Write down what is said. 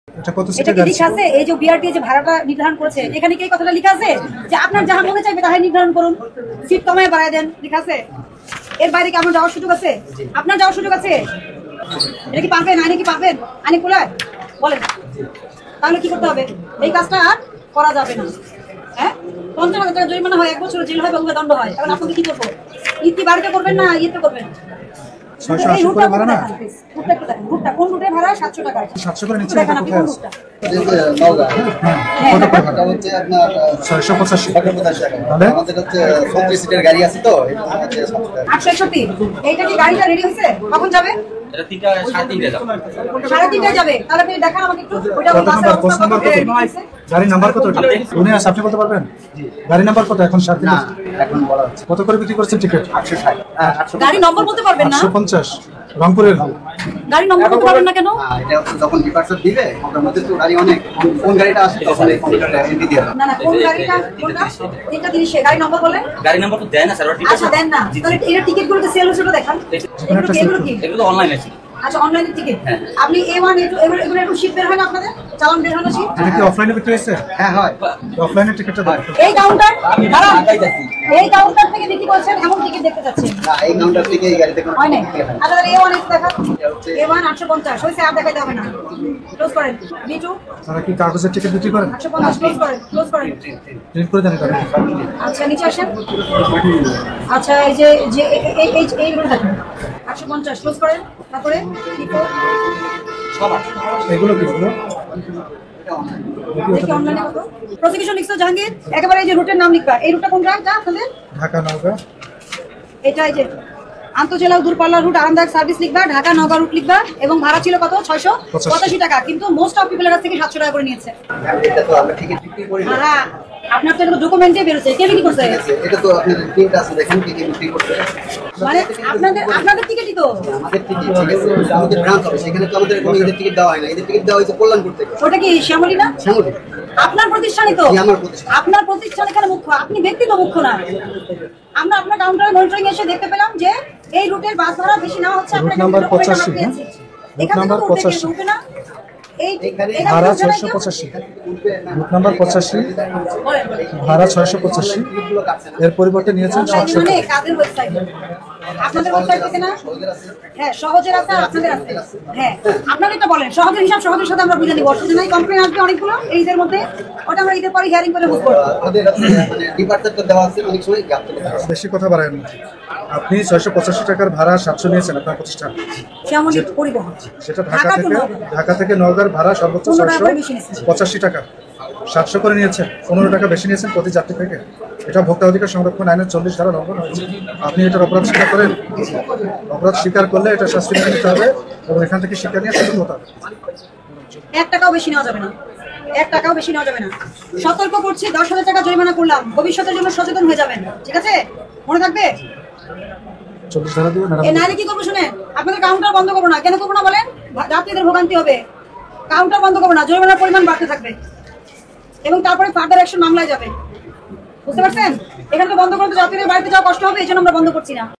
এটা কত এটা কি লেখা আছে? এই যে বিআরটি যে ভাড়াটা নির্ধারণ করেছে এখানে কি এই কথাটা লেখা আছে যে আপনার যাহা মনে চাইবে তাহাই নির্ধারণ করুন, সিট কমায় বাড়ায় দেন, লেখা আছে? এর বাইরে কি আপনার যাওয়ার সুযোগ আছে? আপনার যাওয়ার সুযোগ আছে? এটা কি পারবেন? আইনে কি পারবেন? আইনে খোলায় বলেন। তাহলে কি করতে হবে? এই কাজটা আর করা যাবে না। হ্যাঁ, 50,000 টাকা জরিমানা হয়, 1 বছর জেল হয় বা দণ্ড হয়। এখন আপনাকে কি করবো? ইতি বাড়িতে করবেন না ইয়েতে করবেন? 680 করে ভাড়া না? রুটটা কোন রুটে ভাড়া? 700 টাকা। 700 করে নিচ্ছে দেখেন আপনি কোন রুটটা? কত করে ভাড়া? হচ্ছে আপনার 685 টাকা। তাহলে আমাদের হচ্ছে 36 সিটের গাড়ি আছে তো, এটা হচ্ছে 861। এইটা কি গাড়িটা রেডি হয়েছে? কখন যাবে? এটা 3:30 যাবে। 3:30 যাবে। তাহলে আপনি দেখান আমাকে একটু। ওইটা কত নাম্বার? পোস্ট নাম্বার কত? গাড়ি নাম্বার কত? উনি আপনি বলতে পারবেন? গাড়ি নাম্বার কত এখন? 7 দিন এখন বলা হচ্ছে কত করে বিক্রি করছেন টিকিট? 860। গাড়ি নম্বর বলতে পারবেন না? 850 রংপুরের। গাড়ি নম্বর বলতে পারবেন না কেন? এটা হচ্ছে যখন ডিপার্চার দিবে ওটার মধ্যে তো গাড়ি অনেক, কোন গাড়িটা আসে তখন এই কম্পিউটারে এন্ট্রি দিয়ে না কোন গাড়িটা কোনটা? 3:30 গাড়ি নম্বর বলেন? গাড়ি নাম্বার তো দেয় না স্যার, ওটা আচ্ছা দেন না। তাহলে এর টিকিটগুলো তো সেল হচ্ছে, ওটা দেখান। এগুলো কি? এগুলো তো অনলাইন আছে। আচ্ছা অনলাইনের টিকিট। আপনি A1 A2 এগুলো একটু শিট বের হয় না আপনাদের? চালান বের হয় না শিট? এটা কি অফলাইনে বিক্রি হচ্ছে? হ্যাঁ হয়। অফলাইনে টিকিটটা দেন। এই কাউন্টার দাঁড়ান। এই কাউন্টার থেকে বিক্রি করছেন এমন টিকিট দেখতে চাচ্ছেন? না এই কাউন্টার থেকে এই গাড়িতে কোনো হয় না। আচ্ছা তাহলে A1 একটু দেখান। A1 850 হইছে, আর দেখাইতে হবে না। ক্লোজ করেন। B2 তারা কি কাগজের টিকিট বিক্রি করেন? 850 ক্লোজ করেন। ক্লোজ করেন। প্রিন্ট করে দেন এটা। আচ্ছা নিচে আসেন। আচ্ছা এই যে এইগুলো দেখেন 850 ক্লোজ করেন। তারপরে এগুলো কি হলো? দেখি অনলাইনে কত। প্রসিকিউশন লিখছো জাহাঙ্গীর, একেবারে এই যে রুটের নাম লিখবা। এই রুটটা কোন রাস্তা আপনাদের? ঢাকা নওগাঁ। এটা এই যে আন্তঃজেলা দূরপাল্লার রুট আরামদায়ক সার্ভিস লিখবা, ঢাকা নওগাঁ রুট লিখবা এবং ভাড়া ছিল কত? 685 টাকা। কিন্তু মোস্ট অফ পিপলের কাছ থেকে 700 টাকা করে নিয়েছে। এটা তো আমরা টিকিট বিক্রি করি না। হ্যাঁ আপনার তো এটা ডকুমেন্টে বেরোছে, কে বিক্রি করছে? এটা তো আপনাদের প্রিন্ট আছে, দেখেন কি কি বিক্রি করতে। মানে আপনাদের টিকিটই তো। আমাদের টিকিট ঠিক আছে, আমাদের ব্রাঞ্চ হবে সেখানে তো আমাদের কোনো এদের টিকিট দেওয়া হয় না। এদের টিকিট দেওয়া হয়েছে কল্যাণপুর থেকে। ওটা কি শ্যামলী না? শ্যামলী। আপনার প্রতিষ্ঠানই তো। আমার প্রতিষ্ঠান। আপনার প্রতিষ্ঠান এখানে মুখ্য, আপনি ব্যক্তি তো মুখ্য না। আমরা আপনার কাউন্টারে মনিটরিং এসে দেখতে পেলাম যে এই রুটের বাস ভাড়া বেশি নেওয়া হচ্ছে। রুট নাম্বার 85 রুট নাম্বার 85 ভাড়া 685 রুট নাম্বার 85 ভাড়া 685 এর পরিবর্তে নিয়েছেন 700 মানে কাদের ওয়েবসাইট? আপনাদের ওয়েবসাইট থেকে না? হ্যাঁ সহজের আছে আর আপনাদের আছে। হ্যাঁ আপনারা এটা বলেন, সহজের হিসাব সহজের সাথে আমরা বুঝে নিব। অসুবিধা নাই, কমপ্লেইন আসবে অনেকগুলো এই ঈদের মধ্যে, ওটা আমরা ঈদের পরে হিয়ারিং করে বুঝ করব। আমাদের মানে ডিপার্টমেন্টে দেওয়া আছে, অনেক সময় গ্যাপ চলে যায়। বেশি কথা বাড়ায় না। আপনি 685 টাকার ভাড়া 700 নিয়েছেন আপনার প্রতিষ্ঠান। শ্যামলী পরিবহন সেটা ঢাকা থেকে নওগাঁর ভাড়া সর্বোচ্চ 685 টাকা। 700 করে নিয়েছেন, 15 টাকা বেশি নিয়েছেন প্রতি যাত্রী থেকে। এটা ভোক্তা অধিকার সংরক্ষণ আইনের 40 ধারা লঙ্ঘন হয়েছে। আপনি এটার অপরাধ স্বীকার করেন? অপরাধ স্বীকার করলে এটা শাস্তি মেনে নিতে হবে এবং এখান থেকে শিক্ষা নিয়ে সতর্ক হতে হবে। 1 টাকাও বেশি নেওয়া যাবে না। 1 টাকাও বেশি নেওয়া যাবে না। সতর্ক করছি, 10,000 টাকা জরিমানা করলাম। ভবিষ্যতের জন্য সচেতন হয়ে যাবেন, ঠিক আছে? মনে থাকবে? 40 ধারা দিবেন এই নাইলে কি করবো শুনেন, আপনাদের কাউন্টার বন্ধ করবো না। কেন করবো না বলেন? যাত্রীদের ভোগান্তি হবে। কাউন্টার বন্ধ করবো না, জরিমানার পরিমাণ বাড়তে থাকবে এবং তারপরে ফার্দার অ্যাকশন মামলায় যাবে। বুঝতে পারছেন? এখানে তো বন্ধ করতে যাত্রীদের বাড়িতে যাওয়া কষ্ট হবে, এই জন্য আমরা বন্ধ করছি না।